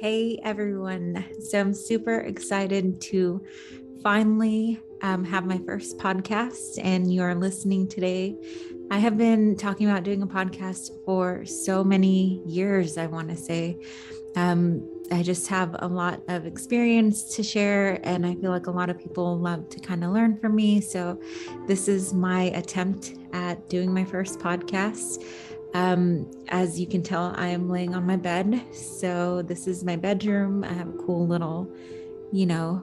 Hey everyone. So I'm super excited to finally have my first podcast, and you're listening today. I have been talking about doing a podcast for so many years, I want to say. I just have a lot of experience to share, and I feel like a lot of people love to kind of learn from me. So, this is my attempt at doing my first podcast. As you can tell, I am laying on my bed. So, this is my bedroom. I have a cool little,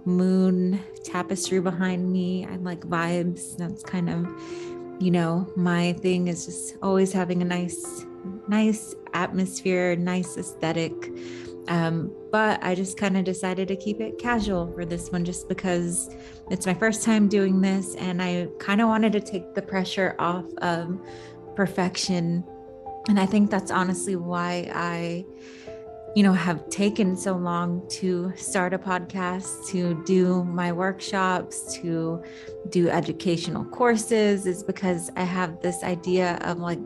moon tapestry behind me. I like vibes. That's kind of, my thing is just always having a nice atmosphere, nice aesthetic. But I just kind of decided to keep it casual for this one just because it's my first time doing this, and I kind of wanted to take the pressure off of perfection. And I think that's honestly why I have taken so long to start a podcast, to do my workshops, to do educational courses, is because I have this idea of like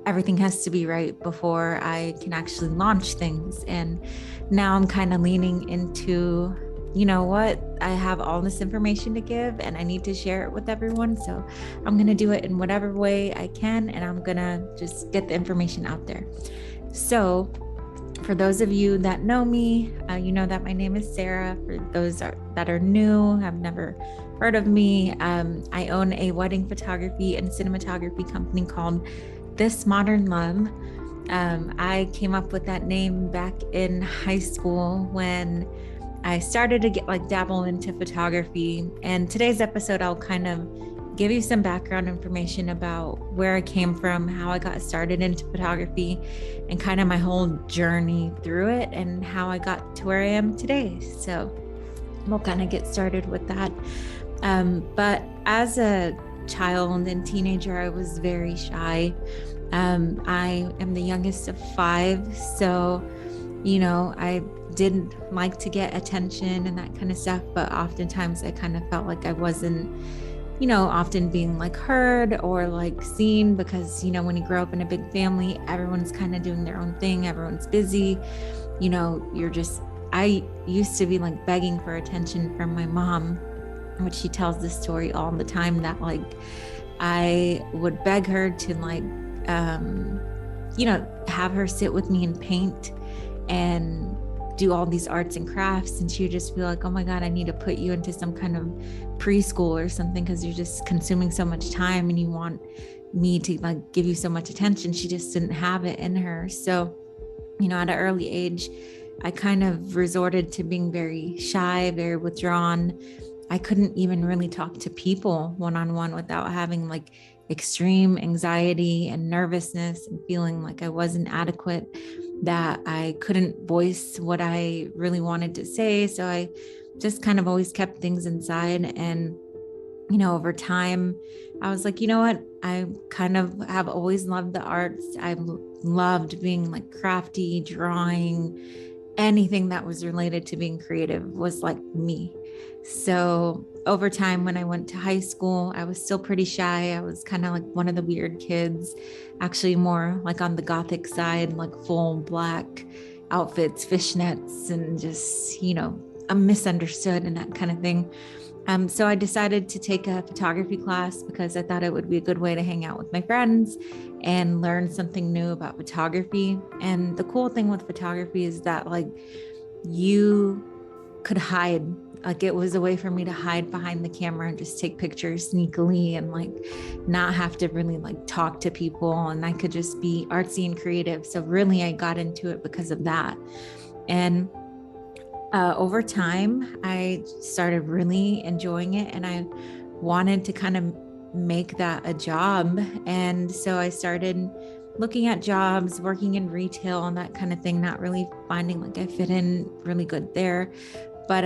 everything has to be right before I can actually launch things. And now I'm kind of leaning into, what, I have all this information to give and I need to share it with everyone. So I'm going to do it in whatever way I can, and I'm going to just get the information out there. So for those of you that know me, you know that my name is Sara. For those that are new, have never heard of me, I own a wedding photography and cinematography company called This Modern Love. I came up with that name back in high school when I started to dabble into photography. And today's episode, I'll kind of give you some background information about where I came from, how I got started into photography, and kind of my whole journey through it and how I got to where I am today. So we'll kind of get started with that. But as a child and teenager, I was very shy. I am the youngest of 5. So, I didn't like to get attention and that kind of stuff, but oftentimes I kind of felt like I wasn't often being like heard or like seen, because, when you grow up in a big family, everyone's kind of doing their own thing. Everyone's busy. I used to be like begging for attention from my mom, which she tells this story all the time, that like I would beg her to have her sit with me and paint and do all these arts and crafts. And she would just be like, oh my God, I need to put you into some kind of preschool or something, because you're just consuming so much time and you want me to like give you so much attention. She just didn't have it in her. So, at an early age, I kind of resorted to being very shy, very withdrawn. I couldn't even really talk to people one-on-one without having like extreme anxiety and nervousness and feeling like I wasn't adequate, that I couldn't voice what I really wanted to say. So I just kind of always kept things inside. And, over time, I was like, you know what? I kind of have always loved the arts. I've loved being like crafty, drawing, anything that was related to being creative was like me. So over time, when I went to high school, I was still pretty shy. I was kind of like one of the weird kids, actually more like on the gothic side, like full black outfits, fishnets, and just, I'm misunderstood and that kind of thing. So I decided to take a photography class because I thought it would be a good way to hang out with my friends and learn something new about photography. And the cool thing with photography is that like you could hide. Like it was a way for me to hide behind the camera and just take pictures sneakily and like not have to really like talk to people. And I could just be artsy and creative. So really I got into it because of that. And over time, I started really enjoying it, and I wanted to kind of make that a job. And so I started looking at jobs, working in retail and that kind of thing, not really finding like I fit in really good there. But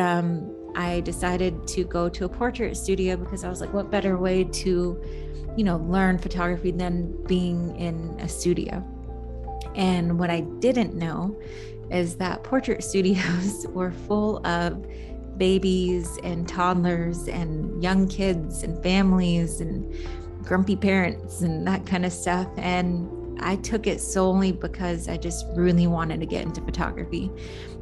I decided to go to a portrait studio because I was like, what better way to, learn photography than being in a studio? And what I didn't know is that portrait studios were full of babies and toddlers and young kids and families and grumpy parents and that kind of stuff. And I took it solely because I just really wanted to get into photography.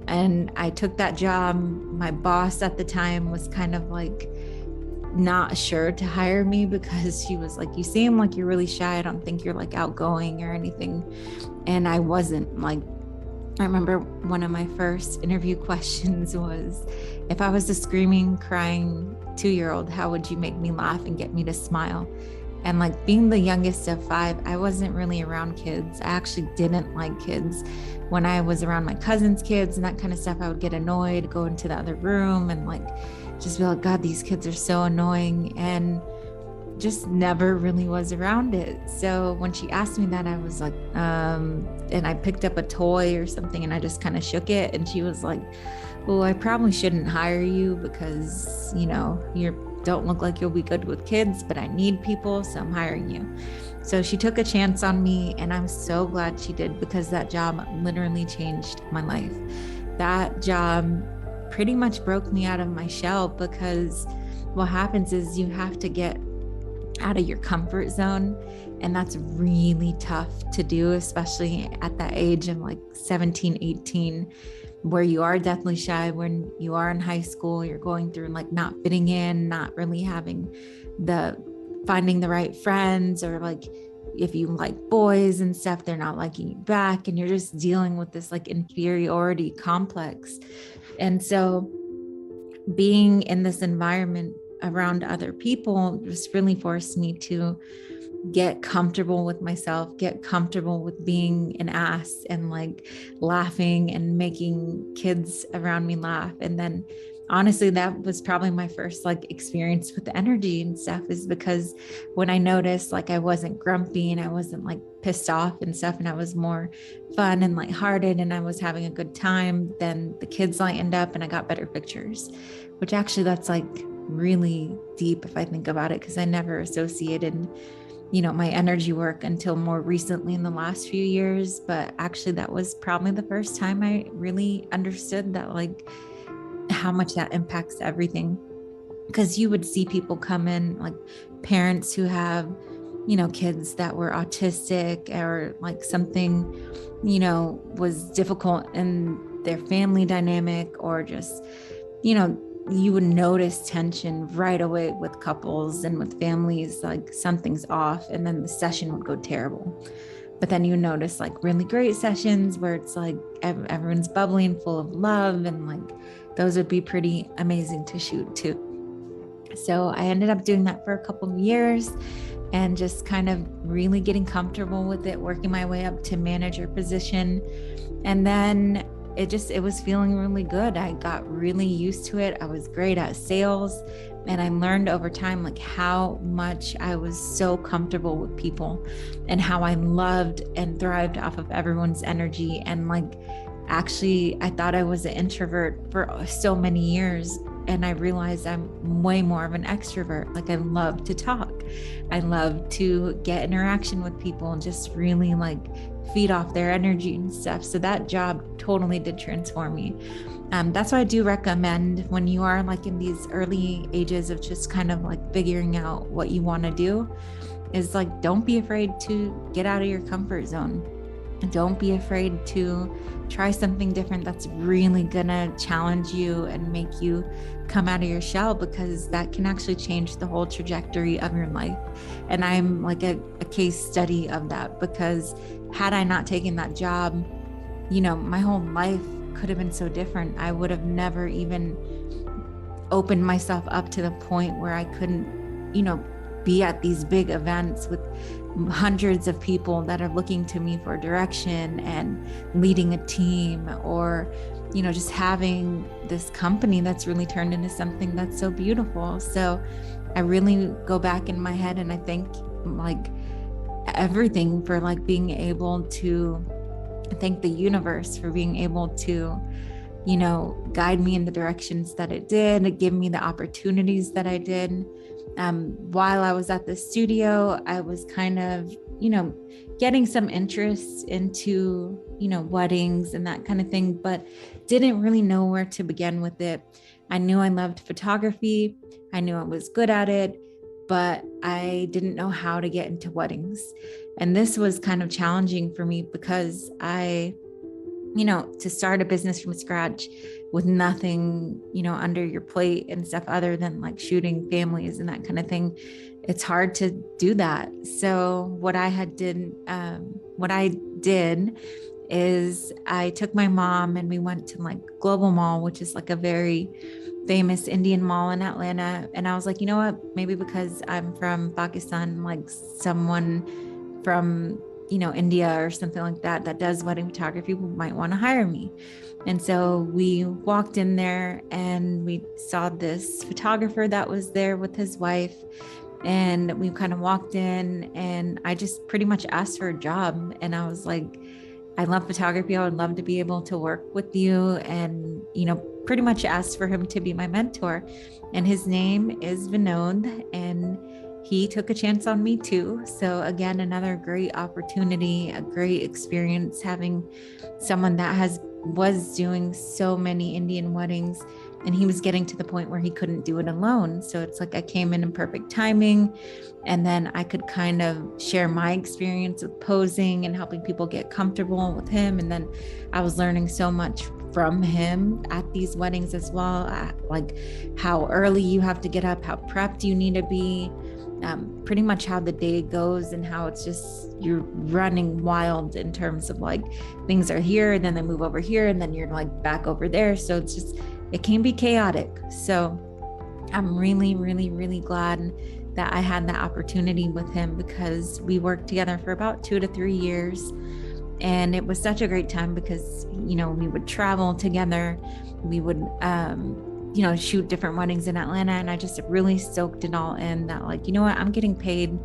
And I took that job. My boss at the time was kind of like not sure to hire me because she was like, you seem like you're really shy. I don't think you're like outgoing or anything. And I wasn't. Like, I remember one of my first interview questions was, if I was a screaming, crying 2-year-old, how would you make me laugh and get me to smile? And like, being the youngest of 5, I wasn't really around kids. I actually didn't like kids. When I was around my cousins' kids and that kind of stuff, I would get annoyed, go into the other room and like just be like, God, these kids are so annoying. And just never really was around it. So when she asked me that, I was like, and I picked up a toy or something and I just kind of shook it. And she was like, well, I probably shouldn't hire you because, you don't look like you'll be good with kids, but I need people, so I'm hiring you. So she took a chance on me, and I'm so glad she did, because that job literally changed my life. That job pretty much broke me out of my shell, because what happens is you have to get out of your comfort zone. And that's really tough to do, especially at that age of like 17, 18, where you are deathly shy. When you are in high school, you're going through like not fitting in, not really having finding the right friends, or like if you like boys and stuff, they're not liking you back. And you're just dealing with this like inferiority complex. And so being in this environment around other people just really forced me to get comfortable with myself, get comfortable with being an ass and like laughing and making kids around me laugh. And then honestly, that was probably my first like experience with the energy and stuff, is because when I noticed like I wasn't grumpy and I wasn't like pissed off and stuff, and I was more fun and lighthearted and I was having a good time, then the kids lightened up and I got better pictures, which actually that's like really deep if I think about it, because I never associated my energy work until more recently in the last few years. But actually that was probably the first time I really understood that, like, how much that impacts everything. Because you would see people come in, like parents who have kids that were autistic, or like something was difficult in their family dynamic, or just you would notice tension right away with couples and with families, like something's off, and then the session would go terrible. But then you notice like really great sessions where it's like everyone's bubbly and full of love, and like those would be pretty amazing to shoot too. So I ended up doing that for a couple of years and just kind of really getting comfortable with it, working my way up to manager position. And then it was feeling really good. I got really used to it. I was great at sales, and I learned over time like how much I was so comfortable with people and how I loved and thrived off of everyone's energy. And like, actually, I thought I was an introvert for so many years, and I realized I'm way more of an extrovert. Like, I love to talk. I love to get interaction with people and just really like feed off their energy and stuff. So that job totally did transform me. That's why I do recommend, when you are like in these early ages of just kind of like figuring out what you want to do, is like, don't be afraid to get out of your comfort zone. Don't be afraid to try something different that's really gonna challenge you and make you come out of your shell, because that can actually change the whole trajectory of your life. And I'm like a case study of that, because had I not taken that job, my whole life could have been so different. I would have never even opened myself up to the point where I couldn't, be at these big events with hundreds of people that are looking to me for direction and leading a team, or just having this company that's really turned into something that's so beautiful. So I really go back in my head and I think like everything for like being able to thank the universe for being able to guide me in the directions that it did, give me the opportunities that I did. While I was at the studio, I was kind of, getting some interest into, weddings and that kind of thing, but didn't really know where to begin with it. I knew I loved photography. I knew I was good at it, but I didn't know how to get into weddings. And this was kind of challenging for me because to start a business from scratch with nothing, under your plate and stuff other than like shooting families and that kind of thing, it's hard to do that. So what I did is I took my mom and we went to like Global Mall, which is like a very famous Indian mall in Atlanta. And I was like, you know what, maybe because I'm from Pakistan, like someone from India or something like that that does wedding photography might want to hire me. And so we walked in there and we saw this photographer that was there with his wife. And we kind of walked in and I just pretty much asked for a job. And I was like, I love photography. I would love to be able to work with you. And, pretty much asked for him to be my mentor. And his name is Vinod. And he took a chance on me too. So again, another great opportunity, a great experience having someone that was doing so many Indian weddings, and he was getting to the point where he couldn't do it alone. So it's like I came in perfect timing, and then I could kind of share my experience with posing and helping people get comfortable with him. And then I was learning so much from him at these weddings as well, like how early you have to get up, how prepped you need to be, pretty much how the day goes and how it's just you're running wild in terms of like things are here and then they move over here and then you're like back over there. So it's just, it can be chaotic. So I'm really, really, really glad that I had that opportunity with him because we worked together for about 2 to 3 years. And it was such a great time because, we would travel together. We would, shoot different weddings in Atlanta. And I just really soaked it all in that, like, you know what, I'm getting paid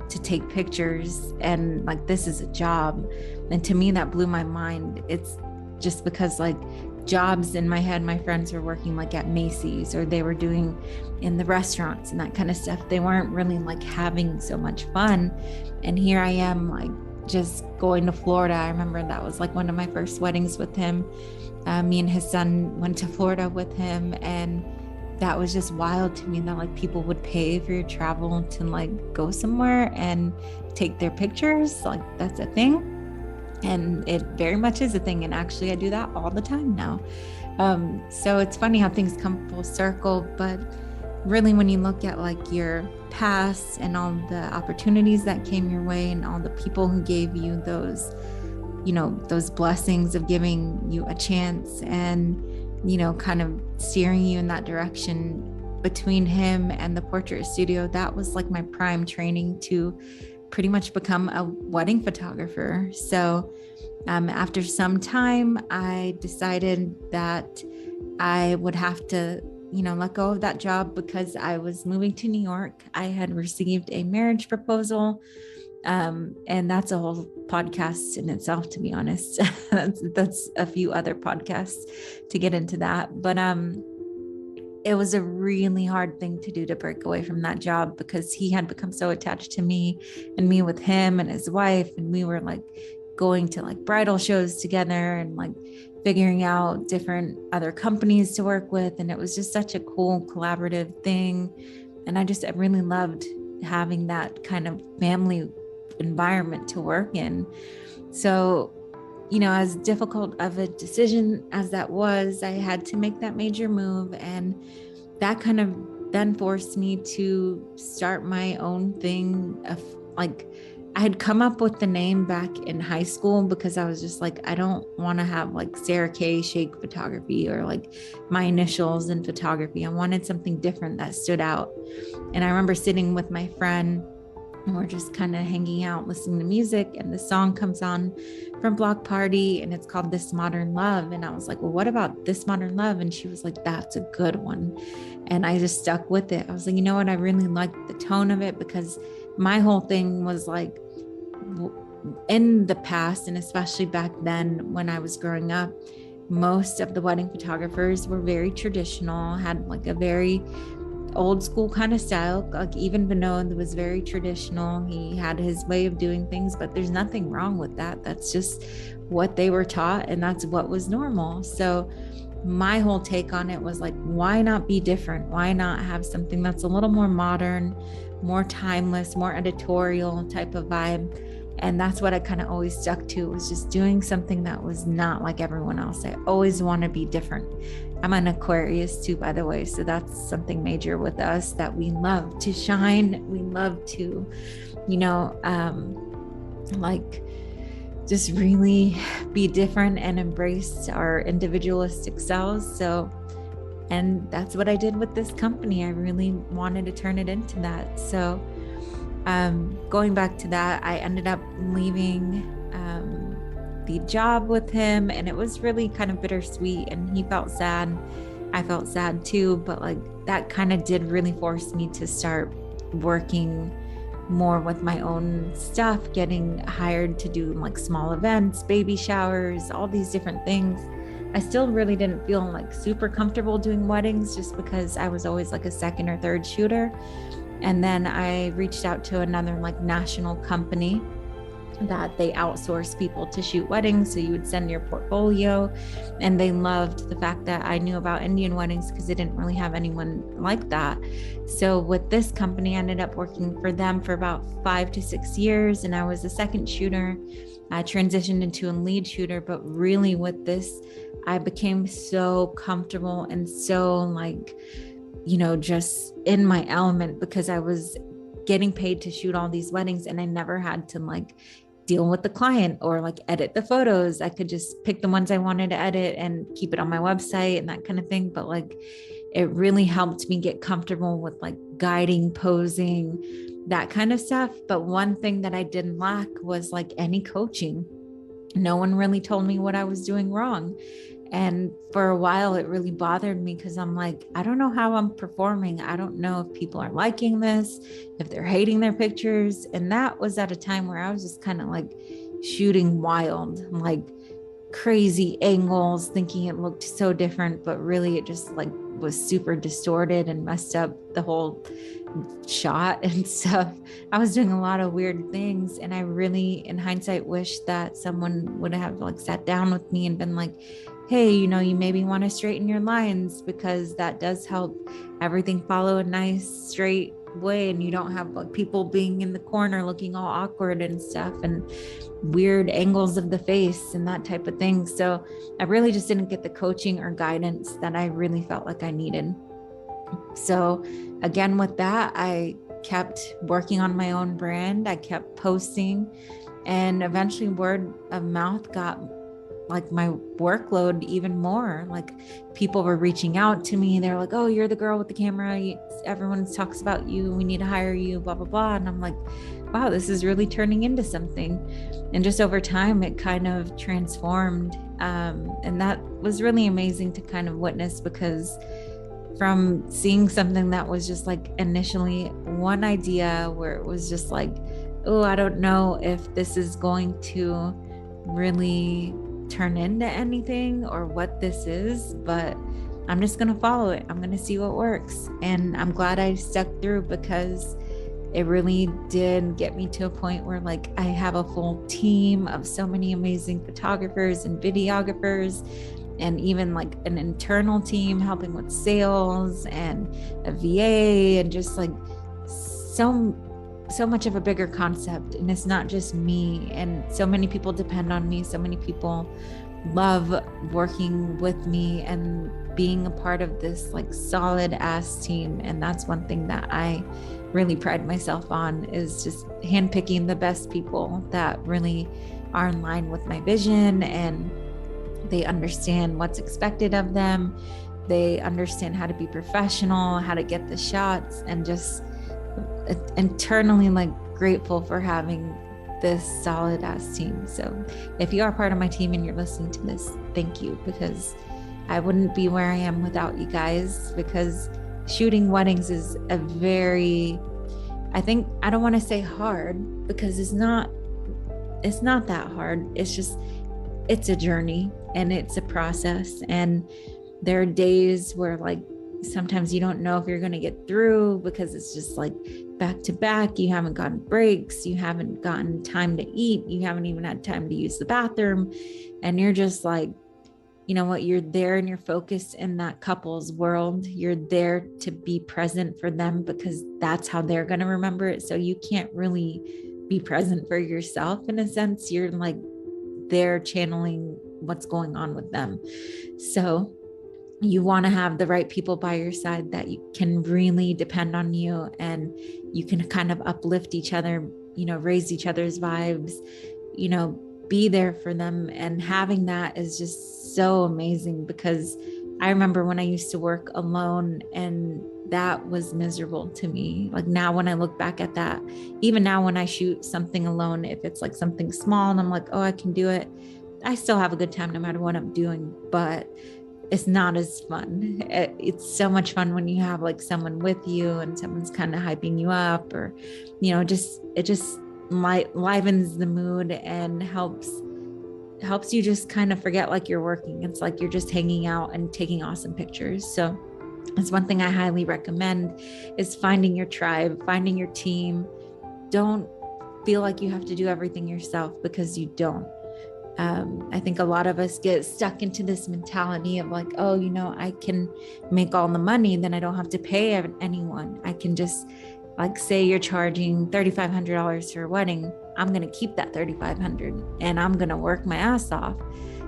to take pictures and like, this is a job. And to me, that blew my mind. It's just because like jobs in my head, my friends were working like at Macy's or they were doing in the restaurants and that kind of stuff. They weren't really like having so much fun. And here I am like just going to Florida. I remember that was like one of my first weddings with him. Me and his son went to Florida with him, and that was just wild to me that like people would pay for your travel to like go somewhere and take their pictures. Like that's a thing. And it very much is a thing. And actually I do that all the time now. So it's funny how things come full circle, but really when you look at like your past and all the opportunities that came your way and all the people who gave you those, those blessings of giving you a chance and, kind of steering you in that direction, between him and the portrait studio, that was like my prime training to pretty much become a wedding photographer. So after some time, I decided that I would have to, let go of that job because I was moving to New York. I had received a marriage proposal. And that's a whole podcast in itself, to be honest. that's a few other podcasts to get into that. But it was a really hard thing to do, to break away from that job because he had become so attached to me and me with him and his wife. And we were like going to like bridal shows together and like figuring out different other companies to work with. And it was just such a cool collaborative thing. And I really loved having that kind of family environment to work in. So, as difficult of a decision as that was, I had to make that major move. And that kind of then forced me to start my own thing of like, I had come up with the name back in high school because I was just like, I don't want to have like Sara K Shake Photography or like my initials in photography. I wanted something different that stood out. And I remember sitting with my friend and we're just kind of hanging out, listening to music, and the song comes on from Block Party and it's called This Modern Love. And I was like, well, what about This Modern Love? And she was like, that's a good one. And I just stuck with it. I was like, you know what? I really liked the tone of it because my whole thing was like, in the past, and especially back then when I was growing up, most of the wedding photographers were very traditional, had like a very old school kind of style. Like even Vinod was very traditional. He had his way of doing things, but there's nothing wrong with that. That's just what they were taught and that's what was normal. So my whole take on it was like, why not be different? Why not have something that's a little more modern, more timeless, more editorial type of vibe? And that's what I kind of always stuck to, was just doing something that was not like everyone else. I always want to be different. I'm an Aquarius too, by the way. So that's something major with us, that we love to shine. We love to, like just really be different and embrace our individualistic selves. And that's what I did with this company. I really wanted to turn it into that. So going back to that, I ended up leaving the job with him, and it was really kind of bittersweet, and he felt sad. I felt sad too, but like that kind of did really force me to start working more with my own stuff, getting hired to do like small events, baby showers, all these different things. I still really didn't feel like super comfortable doing weddings, just because I was always like a second or third shooter. And then I reached out to another like national company that they outsource people to shoot weddings. So you would send your portfolio, and they loved the fact that I knew about Indian weddings because they didn't really have anyone like that. So with this company, I ended up working for them for about 5 to 6 years, and I was the second shooter. I transitioned into a lead shooter, but really with this, I became so comfortable and so like, just in my element, because I was getting paid to shoot all these weddings, and I never had to like deal with the client or like edit the photos. I could just pick the ones I wanted to edit and keep it on my website and that kind of thing. But like, it really helped me get comfortable with like guiding, posing, that kind of stuff. But one thing that I didn't lack was like any coaching. No one really told me what I was doing wrong. And for a while, it really bothered me, because I'm like, I don't know how I'm performing. I don't know if people are liking this, if they're hating their pictures. And that was at a time where I was just kind of like shooting wild, like crazy angles, thinking it looked so different, but really it just like was super distorted and messed up the whole shot and stuff. I was doing a lot of weird things. And I really, in hindsight, wish that someone would have like sat down with me and been like, hey, you maybe want to straighten your lines, because that does help everything follow a nice straight way, and you don't have like people being in the corner looking all awkward and stuff, and weird angles of the face and that type of thing. So I really just didn't get the coaching or guidance that I really felt like I needed. So again, with that, I kept working on my own brand. I kept posting, and eventually word of mouth got like my workload even more. Like people were reaching out to me. They're like, oh, you're the girl with the camera. Everyone talks about you. We need to hire you, blah, blah, blah. And I'm like, wow, this is really turning into something. And just over time, it kind of transformed. And that was really amazing to kind of witness, because from seeing something that was just like initially one idea where it was just like, oh, I don't know if this is going to really turn into anything or what this is, but I'm just going to follow it. I'm going to see what works. And I'm glad I stuck through, because it really did get me to a point where like I have a full team of so many amazing photographers and videographers, and even like an internal team helping with sales and a VA, and just like so much of a bigger concept. And it's not just me, and so many people depend on me. So many people love working with me and being a part of this like solid ass team. And that's one thing that I really pride myself on, is just handpicking the best people that really are in line with my vision, and they understand what's expected of them. They understand how to be professional, how to get the shots, and just internally like grateful for having this solid ass team. So if you are part of my team and you're listening to this, thank you, because I wouldn't be where I am without you guys. Because shooting weddings is a very, I don't want to say hard, because it's not that hard. It's a journey, and it's a process. And there are days where like sometimes you don't know if you're going to get through, because it's just like back to back. You haven't gotten breaks. You haven't gotten time to eat. You haven't even had time to use the bathroom. And you're just like, you know what, you're there and you're focused in that couple's world. You're there to be present for them because that's how they're going to remember it. So you can't really be present for yourself in a sense. You're like there channeling what's going on with them. So you want to have the right people by your side that you can really depend on you, and you can kind of uplift each other, you know, raise each other's vibes, you know, be there for them. And having that is just so amazing, because I remember when I used to work alone and that was miserable to me. Like now when I look back at that, even now when I shoot something alone, if it's like something small and I'm like, oh, I can do it, I still have a good time no matter what I'm doing, but it's not as fun. It's so much fun when you have like someone with you and someone's kind of hyping you up, or, you know, it just livens the mood and helps you just kind of forget like you're working. It's like you're just hanging out and taking awesome pictures. So that's one thing I highly recommend, is finding your tribe, finding your team. Don't feel like you have to do everything yourself, because you don't. I think a lot of us get stuck into this mentality of like, oh, you know, I can make all the money, then I don't have to pay anyone. I can just, like, say you're charging $3,500 for a wedding. I'm going to keep that $3,500 and I'm going to work my ass off,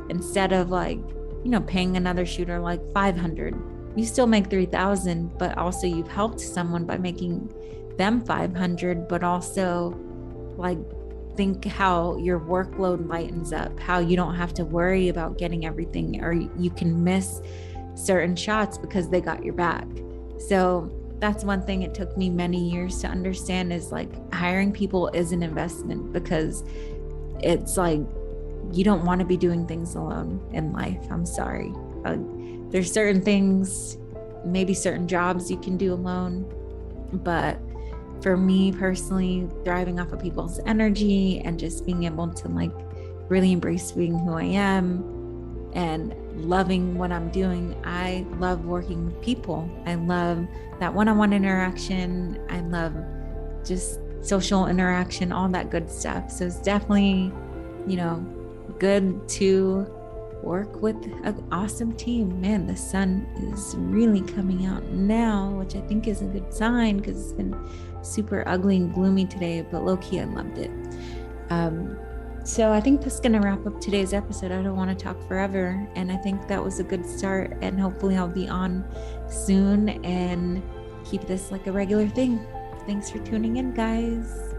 instead of like, you know, paying another shooter like $500. You still make $3,000, but also you've helped someone by making them $500, but also like, think how your workload lightens up, how you don't have to worry about getting everything, or you can miss certain shots because they got your back. So that's one thing it took me many years to understand, is like hiring people is an investment, because it's like you don't want to be doing things alone in life. I'm sorry. There's certain things, maybe certain jobs you can do alone, but for me personally, thriving off of people's energy and just being able to like really embrace being who I am and loving what I'm doing. I love working with people. I love that one-on-one interaction. I love just social interaction, all that good stuff. So it's definitely, you know, good to work with an awesome team. Man, the sun is really coming out now, which I think is a good sign, because it's been super ugly and gloomy today, but low-key I loved it. So I think that's gonna wrap up today's episode. I don't want to talk forever, and I think that was a good start, and hopefully I'll be on soon and keep this like a regular thing. Thanks for tuning in, guys.